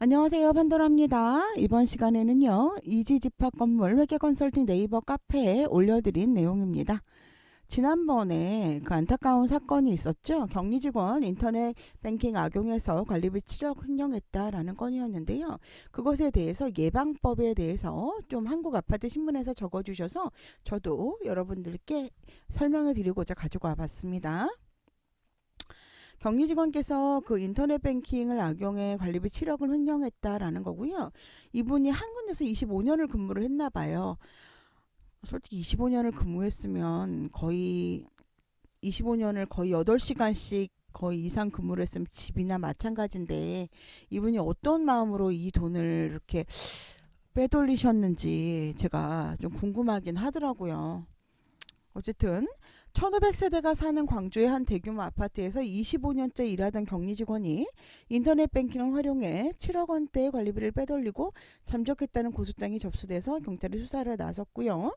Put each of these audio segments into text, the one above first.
안녕하세요. 판도라입니다. 이번 시간에는요. 이지집합건물 회계컨설팅 네이버 카페에 올려드린 내용입니다. 지난번에 그 안타까운 사건이 있었죠. 격리직원 인터넷 뱅킹 악용해서 관리비 7억 횡령했다라는 건이었는데요. 그것에 대해서 예방법에 대해서 좀 한국아파트신문에서 적어주셔서 저도 여러분들께 설명을 드리고자 가지고 와봤습니다. 격리직원께서 그 인터넷 뱅킹을 악용해 관리비 7억을 횡령했다라는 거고요. 이분이 한 군데서 25년을 근무를 했나 봐요. 솔직히 25년을 근무했으면 거의 25년을 거의 8시간씩 거의 이상 근무를 했으면 집이나 마찬가지인데 이분이 어떤 마음으로 이 돈을 이렇게 빼돌리셨는지 제가 좀 궁금하긴 하더라고요. 어쨌든 1500세대가 사는 광주의 한 대규모 아파트에서 25년째 일하던 격리 직원이 인터넷 뱅킹을 활용해 7억 원대의 관리비를 빼돌리고 잠적했다는 고소장이 접수돼서 경찰이 수사를 나섰고요.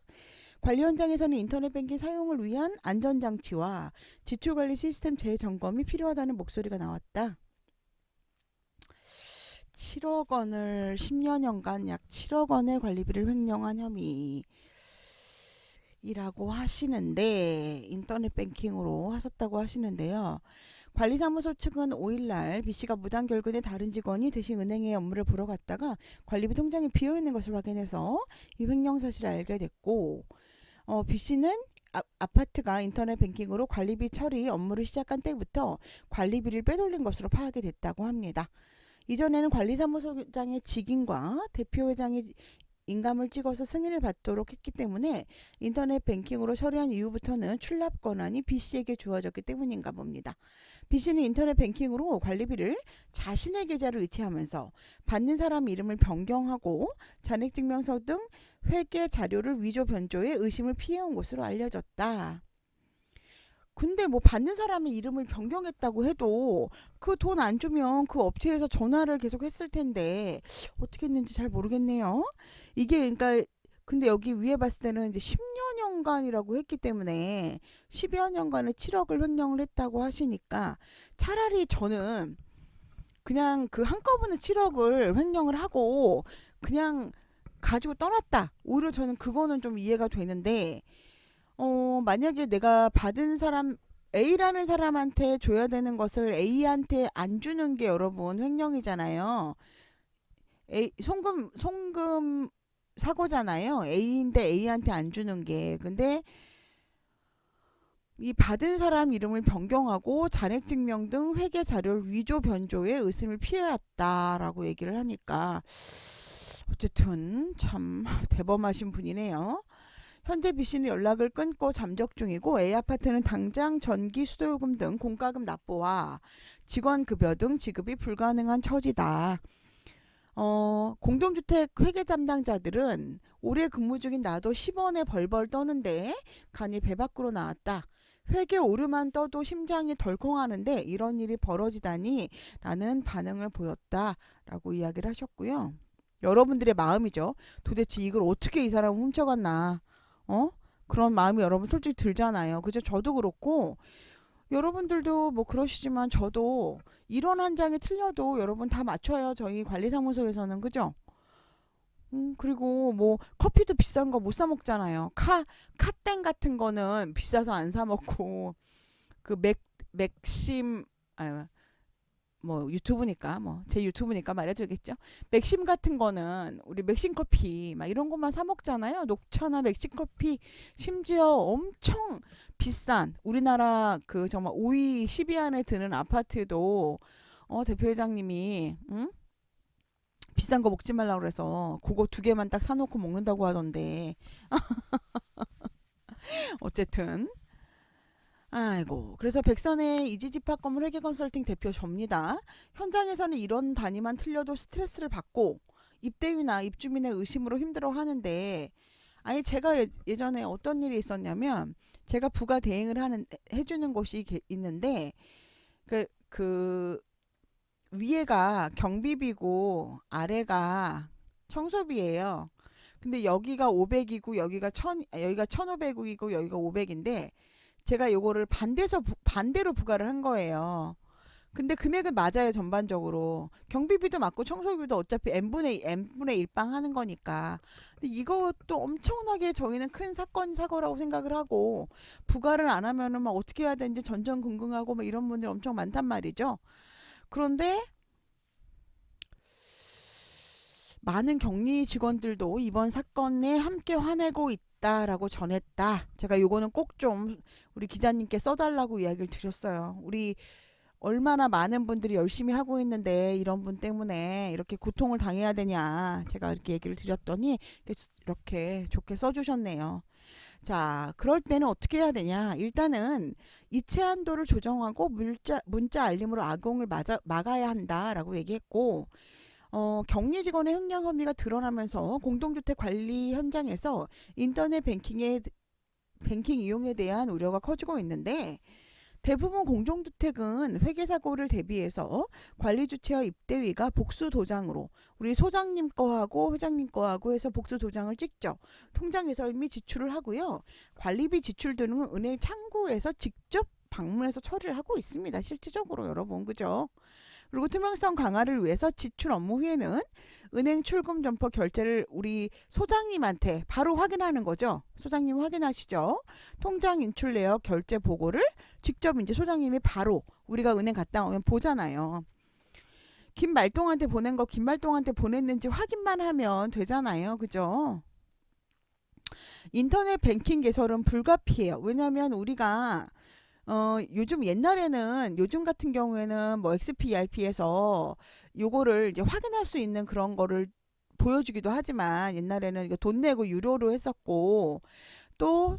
관리 현장에서는 인터넷 뱅킹 사용을 위한 안전장치와 지출관리 시스템 재점검이 필요하다는 목소리가 나왔다. 7억 원을 10여년간 약 7억 원의 관리비를 횡령한 혐의 이라고 하시는데 인터넷 뱅킹으로 하셨다고 하시는데요. 관리사무소 측은 5일날 B씨가 무단 결근해 다른 직원이 대신 은행에 업무를 보러 갔다가 관리비 통장이 비어있는 것을 확인해서 이 횡령 사실을 알게 됐고 B씨는 아파트가 인터넷 뱅킹으로 관리비 처리 업무를 시작한 때부터 관리비를 빼돌린 것으로 파악이 됐다고 합니다. 이전에는 관리사무소장의 직인과 대표회장이 인감을 찍어서 승인을 받도록 했기 때문에 인터넷 뱅킹으로 처리한 이후부터는 출납 권한이 B씨에게 주어졌기 때문인가 봅니다. B씨는 인터넷 뱅킹으로 관리비를 자신의 계좌로 이체하면서 받는 사람 이름을 변경하고 잔액증명서 등 회계 자료를 위조 변조해 의심을 피해온 것으로 알려졌다. 근데 뭐 받는 사람의 이름을 변경했다고 해도 그 돈 안 주면 그 업체에서 전화를 계속 했을 텐데 어떻게 했는지 잘 모르겠네요. 이게 그러니까 근데 여기 위에 봤을 때는 이제 10여 년간이라고 했기 때문에 10여 년간에 7억을 횡령을 했다고 하시니까 차라리 저는 그냥 그 한꺼번에 7억을 횡령을 하고 그냥 가지고 떠났다. 오히려 저는 그거는 좀 이해가 되는데 만약에 내가 받은 사람 A라는 사람한테 줘야 되는 것을 A한테 안 주는 게 여러분 횡령이잖아요. 송금 사고잖아요. A인데 A한테 안 주는 게. 근데 이 받은 사람 이름을 변경하고 잔액증명 등 회계 자료를 위조 변조에 의심을 피해왔다라고 얘기를 하니까 어쨌든 참 대범하신 분이네요. 현재 B씨는 연락을 끊고 잠적 중이고 A 아파트는 당장 전기, 수도요금 등 공과금 납부와 직원급여 등 지급이 불가능한 처지다. 공동주택 회계 담당자들은 올해 근무 중인 나도 10원에 벌벌 떠는데 간이 배 밖으로 나왔다. 회계 오류만 떠도 심장이 덜컹하는데 이런 일이 벌어지다니 라는 반응을 보였다라고 이야기를 하셨고요. 여러분들의 마음이죠. 도대체 이걸 어떻게 이 사람은 훔쳐갔나. 그런 마음이 여러분 솔직히 들잖아요. 그죠? 저도 그렇고 여러분들도 뭐 그러시지만 저도 이런 한 장이 틀려도 여러분 다 맞춰요. 저희 관리사무소에서는 그죠? 그리고 뭐 커피도 비싼 거 못 사 먹잖아요. 카땡 같은 거는 비싸서 안 사 먹고 그 맥심 뭐 유튜브니까 뭐 제 유튜브니까 말해줘야겠죠. 맥심 같은 거는 우리 맥심 커피 막 이런 것만 사 먹잖아요. 녹차나 맥심 커피 심지어 엄청 비싼 우리나라 그 정말 5위 10위 안에 드는 아파트도 대표회장님이 비싼 거 먹지 말라 그래서 그거 2개만 딱 사놓고 먹는다고 하던데 어쨌든 아이고 그래서 백선의 이지집합건물 회계컨설팅 대표 접니다. 현장에서는 이런 단위만 틀려도 스트레스를 받고 입대위나 입주민의 의심으로 힘들어하는데 아니 제가 예전에 어떤 일이 있었냐면 제가 부가 대행을 해주는 곳이 있는데 그 위에가 경비비고 아래가 청소비예요. 근데 여기가 500이고 여기가 1500이고 여기가 500인데 제가 요거를 반대로 부과를 한 거예요. 근데 금액은 맞아요, 전반적으로. 경비비도 맞고 청소비도 어차피 n분의 1방 하는 거니까. 근데 이것도 엄청나게 저희는 큰 사건사고라고 생각을 하고, 부과를 안 하면은 막 어떻게 해야 되는지 전전긍긍하고 막 이런 분들 엄청 많단 말이죠. 그런데 많은 격리 직원들도 이번 사건에 함께 화내고 있다라고 전했다. 제가 요거는 꼭 좀 우리 기자님께 써달라고 이야기를 드렸어요. 우리 얼마나 많은 분들이 열심히 하고 있는데 이런 분 때문에 이렇게 고통을 당해야 되냐. 제가 이렇게 얘기를 드렸더니 이렇게 좋게 써주셨네요. 자, 그럴 때는 어떻게 해야 되냐. 일단은 이체 한도를 조정하고 문자 알림으로 악용을 막아야 한다라고 얘기했고, 격리 직원의 횡령 혐의가 드러나면서 공동주택 관리 현장에서 인터넷 뱅킹 이용에 대한 우려가 커지고 있는데, 대부분 공동주택은 회계사고를 대비해서 관리주체와 입대위가 복수도장으로 우리 소장님 거하고 회장님 거하고 해서 복수도장을 찍죠. 통장에서 이미 지출을 하고요. 관리비 지출 등은 은행 창구에서 직접 방문해서 처리를 하고 있습니다. 실질적으로 여러분, 그죠? 그리고 투명성 강화를 위해서 지출 업무 후에는 은행 출금 점포 결제를 우리 소장님한테 바로 확인하는 거죠. 소장님 확인하시죠. 통장 인출 내역 결제 보고를 직접 이제 소장님이 바로 우리가 은행 갔다 오면 보잖아요. 김말동한테 보낸 거 김말동한테 보냈는지 확인만 하면 되잖아요. 그죠? 인터넷 뱅킹 개설은 불가피해요. 왜냐하면 우리가 요즘 옛날에는 요즘 같은 경우에는 뭐 XPRP에서 요거를 이제 확인할 수 있는 그런 거를 보여주기도 하지만 옛날에는 이거 돈 내고 유료로 했었고 또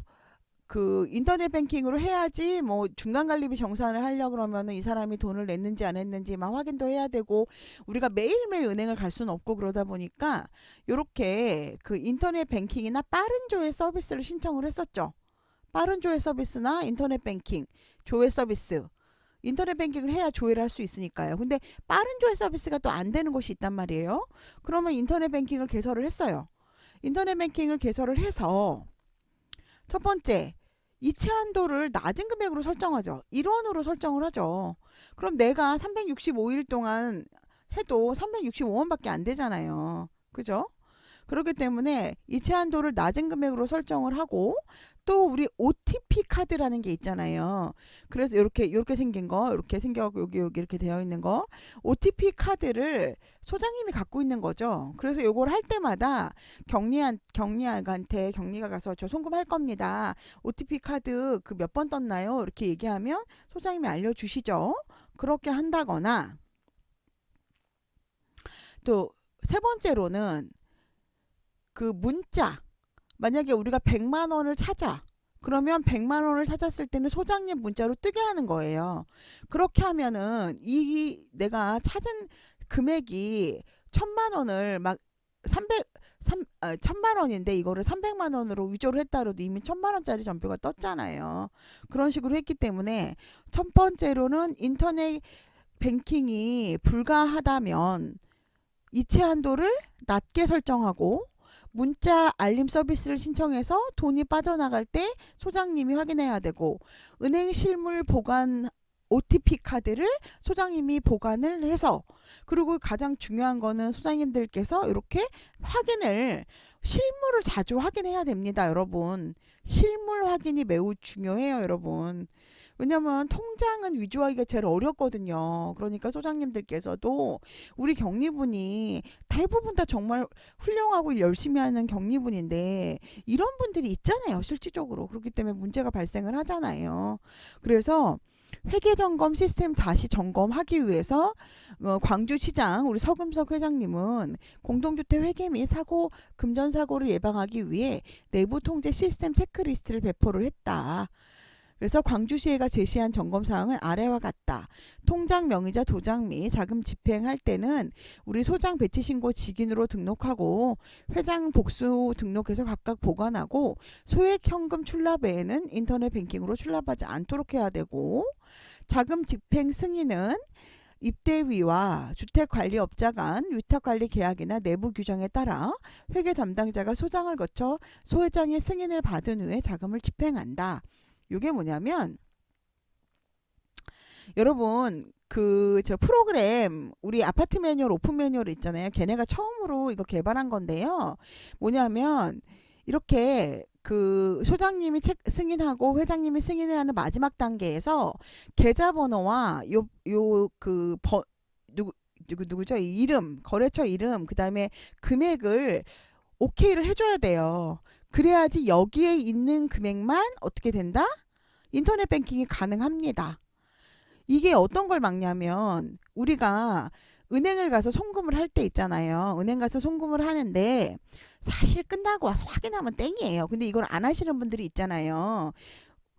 그 인터넷 뱅킹으로 해야지 뭐 중간 관리비 정산을 하려 그러면은 이 사람이 돈을 냈는지 안 했는지 막 확인도 해야 되고 우리가 매일매일 은행을 갈 수는 없고 그러다 보니까 요렇게 그 인터넷 뱅킹이나 빠른 조회 서비스를 신청을 했었죠. 빠른 조회 서비스나 인터넷 뱅킹, 조회 서비스. 인터넷 뱅킹을 해야 조회를 할 수 있으니까요. 근데 빠른 조회 서비스가 또 안 되는 곳이 있단 말이에요. 그러면 인터넷 뱅킹을 개설을 했어요. 인터넷 뱅킹을 개설을 해서 첫 번째, 이체 한도를 낮은 금액으로 설정하죠. 1원으로 설정을 하죠. 그럼 내가 365일 동안 해도 365원밖에 안 되잖아요. 그죠? 그렇기 때문에 이체 한도를 낮은 금액으로 설정을 하고 또 우리 OTP 카드라는 게 있잖아요. 그래서 이렇게 생긴 거, 이렇게 생겨갖고 여기 이렇게 되어 있는 거, OTP 카드를 소장님이 갖고 있는 거죠. 그래서 요걸 할 때마다 경리한테 경리가 가서 저 송금할 겁니다. OTP 카드 그 몇 번 떴나요? 이렇게 얘기하면 소장님이 알려주시죠. 그렇게 한다거나 또 세 번째로는 그 문자 만약에 우리가 100만 원을 찾아 그러면 100만 원을 찾았을 때는 소장님 문자로 뜨게 하는 거예요. 그렇게 하면은 이 내가 찾은 금액이 1000만 원을 막 1000만 원인데 이거를 300만 원으로 위조를 했다 그래도 이미 1000만 원짜리 전표가 떴잖아요. 그런 식으로 했기 때문에 첫 번째로는 인터넷 뱅킹이 불가하다면 이체 한도를 낮게 설정하고 문자 알림 서비스를 신청해서 돈이 빠져나갈 때 소장님이 확인해야 되고 은행 실물 보관 OTP 카드를 소장님이 보관을 해서 그리고 가장 중요한 거는 소장님들께서 이렇게 확인을 실물을 자주 확인해야 됩니다, 여러분. 실물 확인이 매우 중요해요, 여러분. 왜냐면 통장은 위조하기가 제일 어렵거든요. 그러니까 소장님들께서도 우리 격리분이 대부분 다 정말 훌륭하고 열심히 하는 격리분인데 이런 분들이 있잖아요. 실질적으로. 그렇기 때문에 문제가 발생을 하잖아요. 그래서 회계점검 시스템 다시 점검하기 위해서 광주시장 우리 서금석 회장님은 공동주택 회계 및 금전사고를 예방하기 위해 내부 통제 시스템 체크리스트를 배포를 했다. 그래서 광주시가 제시한 점검사항은 아래와 같다. 통장 명의자 도장 및 자금 집행할 때는 우리 소장 배치신고 직인으로 등록하고 회장 복수 등록해서 각각 보관하고 소액 현금 출납외에는 인터넷 뱅킹으로 출납하지 않도록 해야 되고 자금 집행 승인은 입대위와 주택관리업자 간 위탁관리 계약이나 내부 규정에 따라 회계 담당자가 소장을 거쳐 소회장의 승인을 받은 후에 자금을 집행한다. 이게 뭐냐면 여러분 그 저 프로그램 우리 아파트 매뉴얼 오픈 매뉴얼 있잖아요. 걔네가 처음으로 이거 개발한 건데요. 뭐냐면 이렇게 그 소장님이 책 승인하고 회장님이 승인하는 마지막 단계에서 계좌번호와 누구죠? 이 이름, 거래처 이름, 그다음에 금액을 오케이를 해줘야 돼요. 그래야지 여기에 있는 금액만 어떻게 된다? 인터넷 뱅킹이 가능합니다. 이게 어떤 걸 막냐면 우리가 은행을 가서 송금을 할 때 있잖아요. 은행 가서 송금을 하는데 사실 끝나고 와서 확인하면 땡이에요. 근데 이걸 안 하시는 분들이 있잖아요.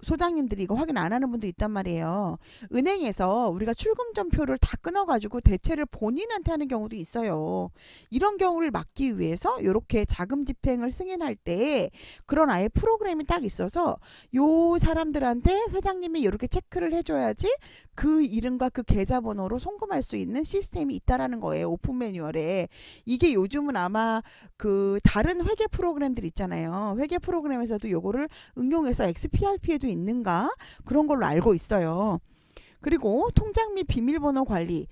소장님들이 이거 확인 안 하는 분도 있단 말이에요. 은행에서 우리가 출금전표를 다 끊어가지고 대체를 본인한테 하는 경우도 있어요. 이런 경우를 막기 위해서 이렇게 자금 집행을 승인할 때 그런 아예 프로그램이 딱 있어서 요 사람들한테 회장님이 이렇게 체크를 해줘야지 그 이름과 그 계좌번호로 송금할 수 있는 시스템이 있다라는 거예요. 오픈 매뉴얼에. 이게 요즘은 아마 그 다른 회계 프로그램들 있잖아요. 회계 프로그램에서도 요거를 응용해서 XPRP에도 있는가 그런 걸로 알고 있어요. 그리고 통장 및 비밀번호 관리.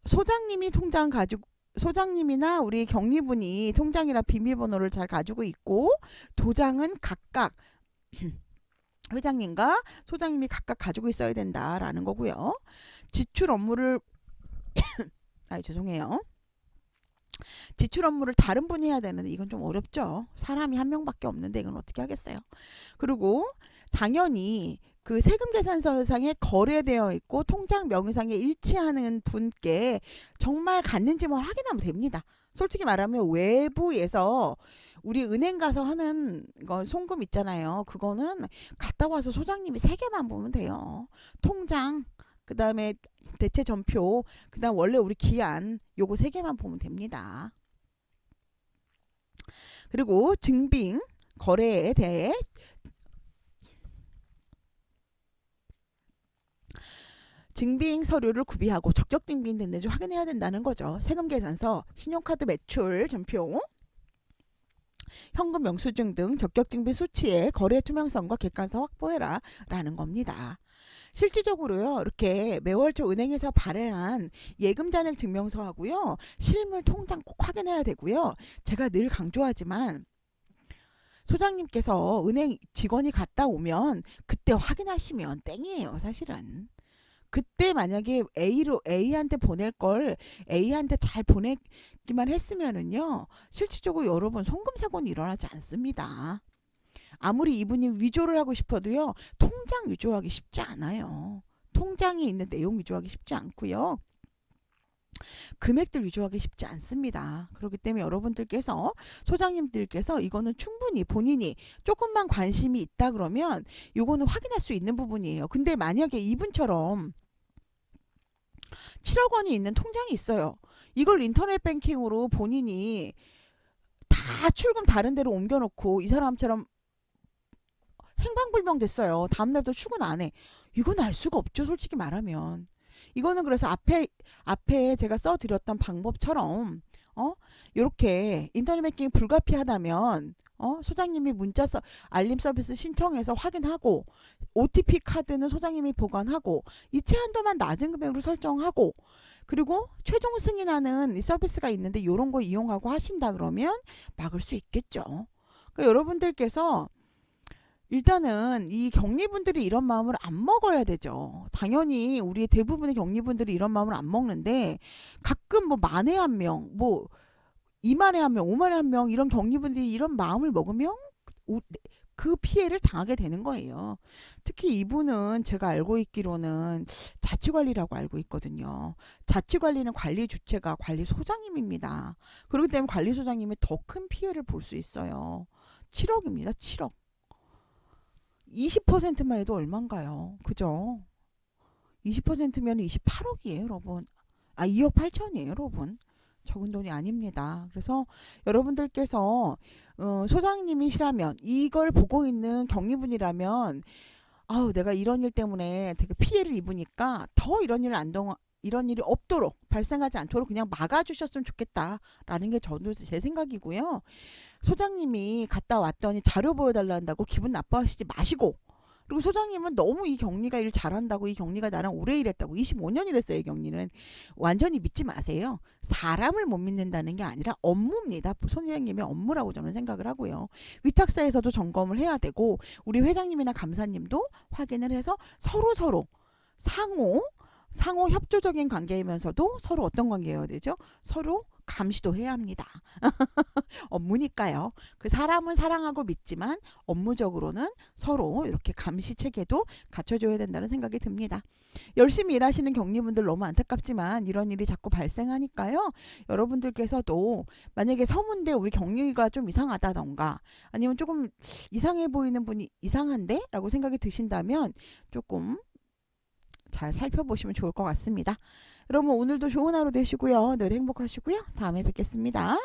소장님이 통장 가지고 소장님이나 우리 경리분이 통장이나 비밀번호를 잘 가지고 있고 도장은 각각 회장님과 소장님이 각각 가지고 있어야 된다라는 거고요. 지출 업무를 죄송해요. 지출 업무를 다른 분이 해야 되는데 이건 좀 어렵죠. 사람이 한 명밖에 없는데 이건 어떻게 하겠어요. 그리고 당연히 그 세금 계산서상에 거래되어 있고 통장 명의상에 일치하는 분께 정말 갔는지만 확인하면 됩니다. 솔직히 말하면 외부에서 우리 은행 가서 하는 거 송금 있잖아요. 그거는 갔다 와서 소장님이 3개만 보면 돼요. 통장, 그 다음에 대체 전표, 그 다음 원래 우리 기한 요거 3개만 보면 됩니다. 그리고 증빙 거래에 대해 증빙 서류를 구비하고 적격 증빙됐는지 확인해야 된다는 거죠. 세금 계산서, 신용카드 매출 전표, 현금 영수증 등 적격 증빙 수치의 거래 투명성과 객관성 확보해라 라는 겁니다. 실질적으로요, 이렇게 매월초 은행에서 발행한 예금 잔액 증명서하고요, 실물 통장 꼭 확인해야 되고요. 제가 늘 강조하지만 소장님께서 은행 직원이 갔다 오면 그때 확인하시면 땡이에요, 사실은. 그때 만약에 A한테 보낼 걸 A한테 잘 보내기만 했으면은요, 실질적으로 여러분 송금 사고는 일어나지 않습니다. 아무리 이분이 위조를 하고 싶어도요, 통장 위조하기 쉽지 않아요. 통장에 있는 내용 위조하기 쉽지 않고요. 금액들 위조하기 쉽지 않습니다. 그렇기 때문에 여러분들께서 소장님들께서 이거는 충분히 본인이 조금만 관심이 있다 그러면 이거는 확인할 수 있는 부분이에요. 근데 만약에 이분처럼 7억 원이 있는 통장이 있어요. 이걸 인터넷 뱅킹으로 본인이 다 출금 다른 데로 옮겨놓고 이 사람처럼 행방불명 됐어요. 다음날도 출근 안 해. 이건 알 수가 없죠. 솔직히 말하면. 이거는 그래서 앞에 제가 써드렸던 방법처럼 요렇게 인터넷 뱅킹이 불가피하다면 소장님이 알림 서비스 신청해서 확인하고 OTP 카드는 소장님이 보관하고 이체 한도만 낮은 금액으로 설정하고 그리고 최종 승인하는 이 서비스가 있는데 요런 거 이용하고 하신다 그러면 막을 수 있겠죠. 그러니까 여러분들께서 일단은 이 경리분들이 이런 마음을 안 먹어야 되죠. 당연히 우리 대부분의 경리분들이 이런 마음을 안 먹는데 가끔 뭐 만에 한 명, 뭐 2만에 한 명, 5만에 한 명 이런 경리분들이 이런 마음을 먹으면 그 피해를 당하게 되는 거예요. 특히 이분은 제가 알고 있기로는 자치관리라고 알고 있거든요. 자치관리는 관리 주체가 관리소장님입니다. 그렇기 때문에 관리소장님이 더 큰 피해를 볼 수 있어요. 7억입니다. 7억. 20%만 해도 얼만가요? 그죠? 20%면 28억이에요, 여러분. 2억 8천이에요, 여러분. 적은 돈이 아닙니다. 그래서 여러분들께서 소장님이시라면 이걸 보고 있는 경리분이라면 내가 이런 일 때문에 되게 피해를 입으니까 더 이런 일이 없도록 발생하지 않도록 그냥 막아주셨으면 좋겠다라는 게 저도 제 생각이고요. 소장님이 갔다 왔더니 자료 보여달라 한다고 기분 나빠하시지 마시고 그리고 소장님은 너무 이 경리가 일 잘한다고, 이 경리가 나랑 오래 일했다고, 25년 일했어요. 이 경리는. 완전히 믿지 마세요. 사람을 못 믿는다는 게 아니라 업무입니다. 소장님의 업무라고 저는 생각을 하고요. 위탁사에서도 점검을 해야 되고, 우리 회장님이나 감사님도 확인을 해서 서로 상호 협조적인 관계이면서도 서로 어떤 관계여야 되죠? 서로 감시도 해야 합니다. 업무니까요. 그 사람은 사랑하고 믿지만 업무적으로는 서로 이렇게 감시 체계도 갖춰줘야 된다는 생각이 듭니다. 열심히 일하시는 경리분들 너무 안타깝지만 이런 일이 자꾸 발생하니까요. 여러분들께서도 만약에 서문대 우리 경리가 좀 이상하다던가 아니면 조금 이상해 보이는 분이 이상한데? 라고 생각이 드신다면 조금 잘 살펴보시면 좋을 것 같습니다. 여러분 오늘도 좋은 하루 되시고요. 늘 행복하시고요. 다음에 뵙겠습니다.